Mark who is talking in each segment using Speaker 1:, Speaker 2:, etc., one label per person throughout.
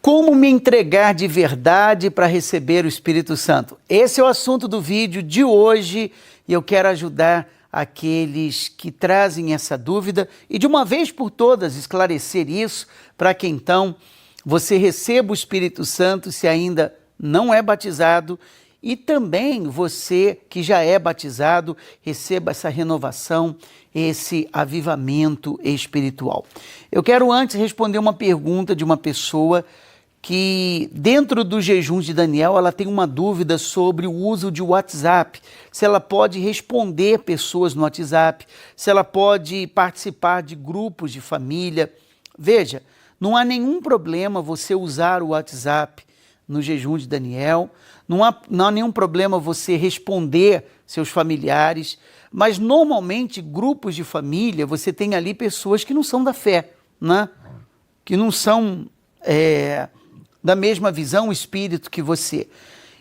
Speaker 1: Como me entregar de verdade para receber o Espírito Santo? Esse é o assunto do vídeo de hoje e eu quero ajudar aqueles que trazem essa dúvida e de uma vez por todas esclarecer isso para que então você receba o Espírito Santo se ainda não é batizado e também você que já é batizado receba essa renovação, esse avivamento espiritual. Eu quero antes responder uma pergunta de uma pessoa que dentro do jejum de Daniel ela tem uma dúvida sobre o uso de WhatsApp, se ela pode responder pessoas no WhatsApp, se ela pode participar de grupos de família. Veja, não há nenhum problema você usar o WhatsApp no jejum de Daniel, não há nenhum problema você responder seus familiares, mas normalmente grupos de família você tem ali pessoas que não são da fé, né? Que não são da mesma visão, espírito que você.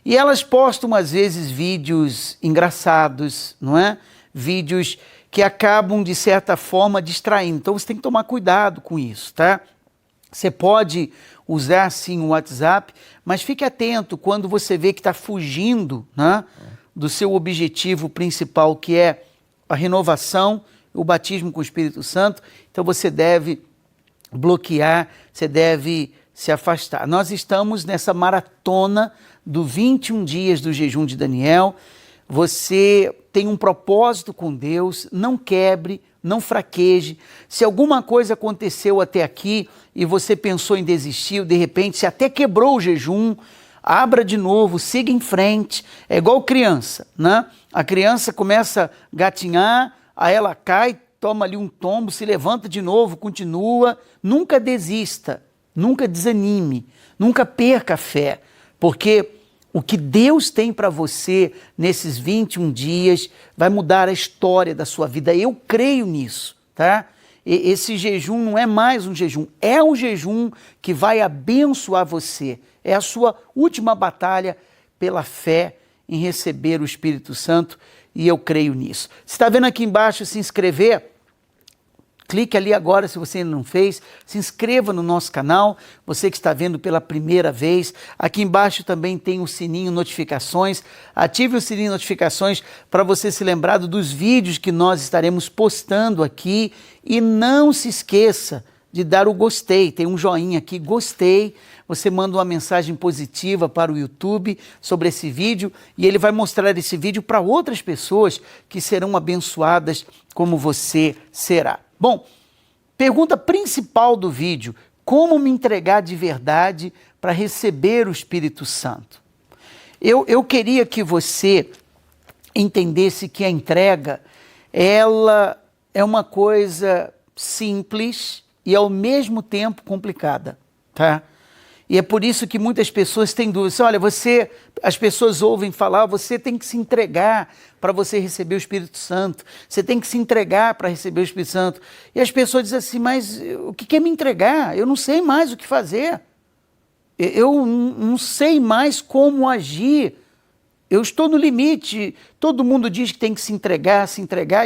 Speaker 1: E elas postam às vezes vídeos engraçados, não é? Vídeos que acabam de certa forma distraindo. Então você tem que tomar cuidado com isso, tá? Você pode usar sim o WhatsApp, mas fique atento quando você vê que está fugindo, né, do seu objetivo principal, que é a renovação, o batismo com o Espírito Santo. Então você deve bloquear, você deve se afastar. Nós estamos nessa maratona do 21 dias do jejum de Daniel. Você tem um propósito com Deus, não quebre, não fraqueje. Se alguma coisa aconteceu até aqui e você pensou em desistir, de repente você até quebrou o jejum, abra de novo, siga em frente. É igual criança, né? A criança começa a gatinhar, aí ela cai, toma ali um tombo, se levanta de novo, continua. Nunca desista, nunca desanime, nunca perca a fé, porque o que Deus tem para você nesses 21 dias vai mudar a história da sua vida. Eu creio nisso, tá? Esse jejum não é mais um jejum, é um jejum que vai abençoar você. É a sua última batalha pela fé em receber o Espírito Santo e eu creio nisso. Você está vendo aqui embaixo se inscrever? Clique ali agora se você ainda não fez, se inscreva no nosso canal, você que está vendo pela primeira vez. Aqui embaixo também tem o sininho notificações, ative o sininho notificações para você se lembrar dos vídeos que nós estaremos postando aqui e não se esqueça de dar o gostei, tem um joinha aqui, gostei, você manda uma mensagem positiva para o YouTube sobre esse vídeo e ele vai mostrar esse vídeo para outras pessoas que serão abençoadas como você será. Bom, pergunta principal do vídeo, como me entregar de verdade para receber o Espírito Santo? Eu queria que você entendesse que a entrega, ela é uma coisa simples e ao mesmo tempo complicada, tá? E é por isso que muitas pessoas têm dúvidas. Olha, as pessoas ouvem falar, você tem que se entregar para você receber o Espírito Santo. Você tem que se entregar para receber o Espírito Santo. E as pessoas dizem assim, mas o que é me entregar? Eu não sei mais o que fazer. Eu não sei mais como agir. Eu estou no limite. Todo mundo diz que tem que se entregar,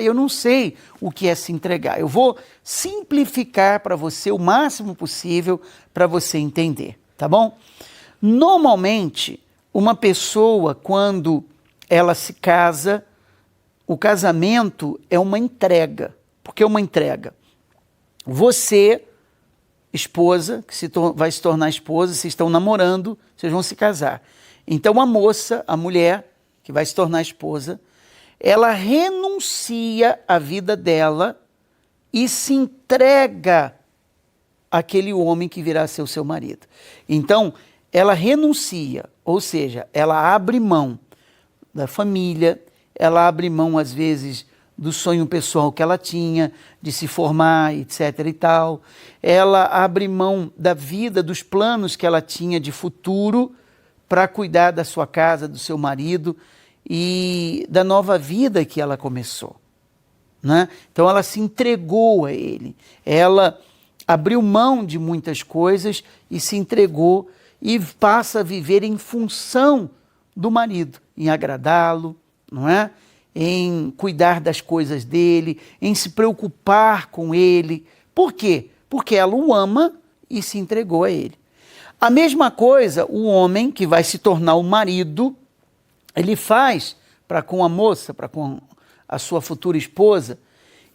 Speaker 1: e eu não sei o que é se entregar. Eu vou simplificar para você o máximo possível para você entender. Tá bom? Normalmente, uma pessoa, quando ela se casa, o casamento é uma entrega. Por que uma entrega? Você, esposa, que vai se tornar esposa, vocês estão namorando, vocês vão se casar. Então, a moça, a mulher, que vai se tornar esposa, ela renuncia à vida dela e se entrega aquele homem que virá a ser o seu marido. Então, ela renuncia, ou seja, ela abre mão da família, ela abre mão, às vezes, do sonho pessoal que ela tinha, de se formar, etc. e tal. Ela abre mão da vida, dos planos que ela tinha de futuro para cuidar da sua casa, do seu marido e da nova vida que ela começou, né? Então, ela se entregou a ele. Ela abriu mão de muitas coisas e se entregou e passa a viver em função do marido, em agradá-lo, não é? Em cuidar das coisas dele, em se preocupar com ele. Por quê? Porque ela o ama e se entregou a ele. A mesma coisa, o homem que vai se tornar o marido, ele faz para com a moça, para com a sua futura esposa,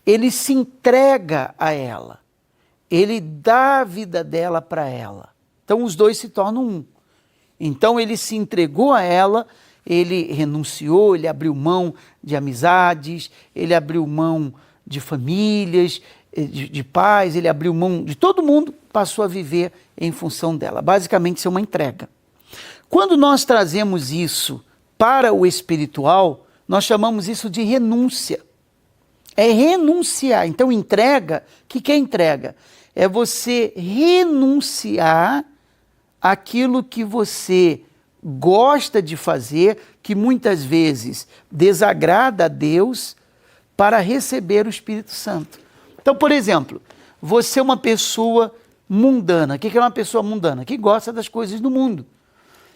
Speaker 1: ele se entrega a ela, ele dá a vida dela para ela. Então os dois se tornam um. Então ele se entregou a ela, ele renunciou, ele abriu mão de amizades, ele abriu mão de famílias, de pais, ele abriu mão de todo mundo, passou a viver em função dela. Basicamente isso é uma entrega. Quando nós trazemos isso para o espiritual, nós chamamos isso de renúncia. É renunciar. Então entrega, o que é entrega? É você renunciar àquilo que você gosta de fazer, que muitas vezes desagrada a Deus, para receber o Espírito Santo. Então, por exemplo, você é uma pessoa mundana. O que é uma pessoa mundana? Que gosta das coisas do mundo.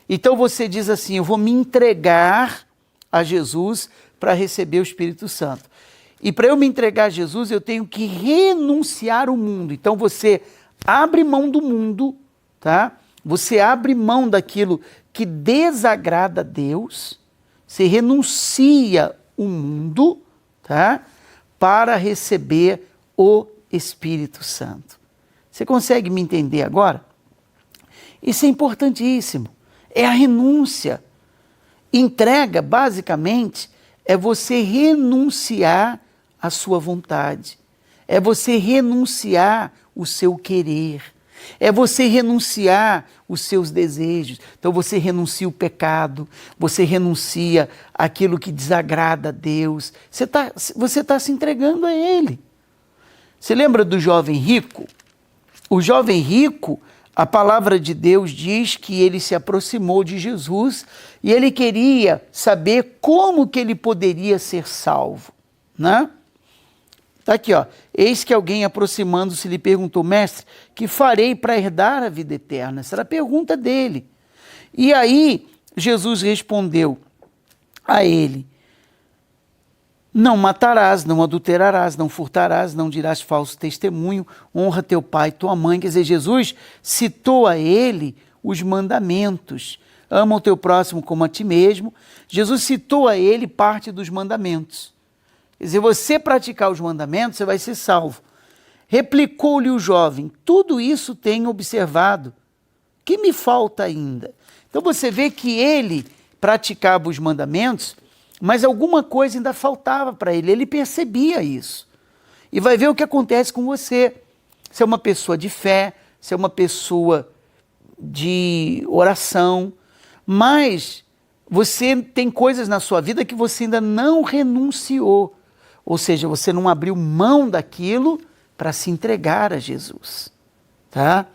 Speaker 1: Então você diz assim, eu vou me entregar a Jesus para receber o Espírito Santo. E para eu me entregar a Jesus, eu tenho que renunciar ao mundo. Então você abre mão do mundo, tá? Você abre mão daquilo que desagrada a Deus, você renuncia o mundo, tá? Para receber o Espírito Santo. Você consegue me entender agora? Isso é importantíssimo. É a renúncia. Entrega, basicamente, é você renunciar à sua vontade. É você renunciar o seu querer. É você renunciar os seus desejos. Então você renuncia o pecado, você renuncia aquilo que desagrada a Deus. Você tá se entregando a Ele. Você lembra do jovem rico? O jovem rico, a palavra de Deus diz que ele se aproximou de Jesus e ele queria saber como que ele poderia ser salvo, né? Está aqui, ó. Eis que alguém aproximando-se lhe perguntou, mestre, que farei para herdar a vida eterna? Essa era a pergunta dele. E aí Jesus respondeu a ele, não matarás, não adulterarás, não furtarás, não dirás falso testemunho, honra teu pai e tua mãe. Quer dizer, Jesus citou a ele os mandamentos. Ama o teu próximo como a ti mesmo. Jesus citou a ele parte dos mandamentos. Quer dizer, você praticar os mandamentos, você vai ser salvo. Replicou-lhe o jovem, tudo isso tenho observado. Que me falta ainda? Então você vê que ele praticava os mandamentos, mas alguma coisa ainda faltava para ele. Ele percebia isso. E vai ver o que acontece com você. Você é uma pessoa de fé, você é uma pessoa de oração, mas você tem coisas na sua vida que você ainda não renunciou. Ou seja, você não abriu mão daquilo para se entregar a Jesus, tá?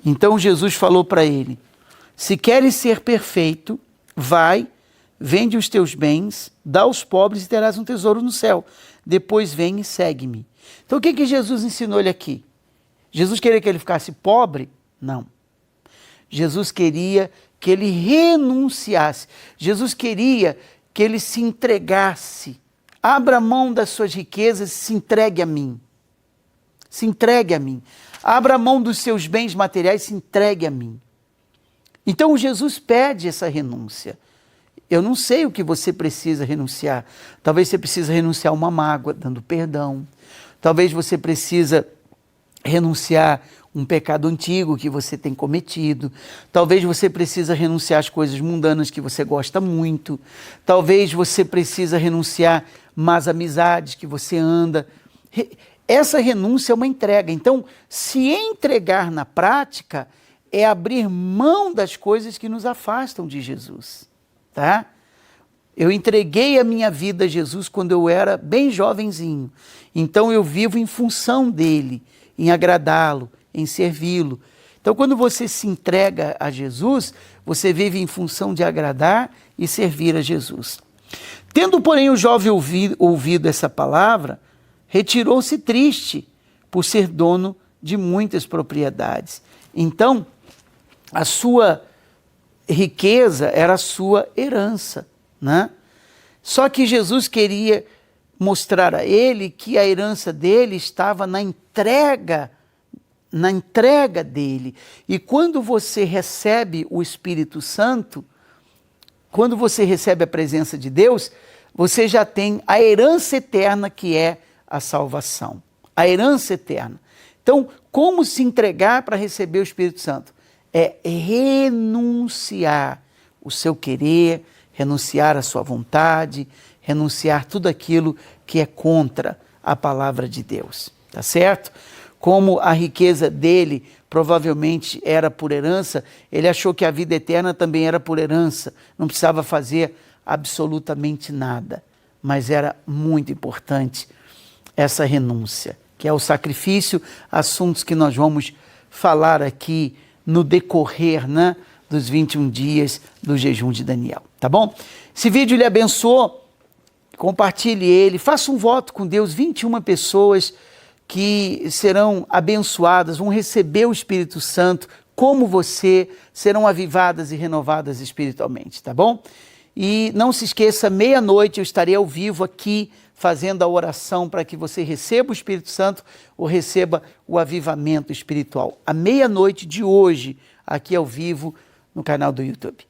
Speaker 1: Então Jesus falou para ele, se queres ser perfeito, vai, vende os teus bens, dá aos pobres e terás um tesouro no céu. Depois vem e segue-me. Então o que Jesus ensinou ele aqui? Jesus queria que ele ficasse pobre? Não. Jesus queria que ele renunciasse. Jesus queria que ele se entregasse. Abra mão das suas riquezas e se entregue a mim. Se entregue a mim. Abra mão dos seus bens materiais e se entregue a mim. Então Jesus pede essa renúncia. Eu não sei o que você precisa renunciar. Talvez você precise renunciar a uma mágoa, dando perdão. Talvez você precisa renunciar um pecado antigo que você tem cometido. Talvez você precisa renunciar às coisas mundanas que você gosta muito. Talvez você precisa renunciar más amizades que você anda. Essa renúncia é uma entrega. Então, se entregar na prática é abrir mão das coisas que nos afastam de Jesus, tá? Eu entreguei a minha vida a Jesus quando eu era bem jovenzinho. Então eu vivo em função dele, em agradá-lo, em servi-lo. Então quando você se entrega a Jesus, você vive em função de agradar e servir a Jesus. Tendo, porém, o jovem ouvido essa palavra, retirou-se triste por ser dono de muitas propriedades. Então, a sua riqueza era a sua herança, né? Só que Jesus queria mostrar a ele que a herança dele estava na entrega na entrega dele. E quando você recebe o Espírito Santo, quando você recebe a presença de Deus, você já tem a herança eterna que é a salvação. A herança eterna. Então, como se entregar para receber o Espírito Santo? É renunciar o seu querer, renunciar a sua vontade, renunciar tudo aquilo que é contra a palavra de Deus. Tá certo? Como a riqueza dele provavelmente era por herança, ele achou que a vida eterna também era por herança, não precisava fazer absolutamente nada. Mas era muito importante essa renúncia, que é o sacrifício, assuntos que nós vamos falar aqui no decorrer, né, dos 21 dias do jejum de Daniel, tá bom? Esse vídeo lhe abençoou, compartilhe ele, faça um voto com Deus, 21 pessoas que serão abençoadas, vão receber o Espírito Santo, como você, serão avivadas e renovadas espiritualmente, tá bom? E não se esqueça, meia-noite eu estarei ao vivo aqui, fazendo a oração para que você receba o Espírito Santo ou receba o avivamento espiritual. À meia-noite de hoje, aqui ao vivo, no canal do YouTube.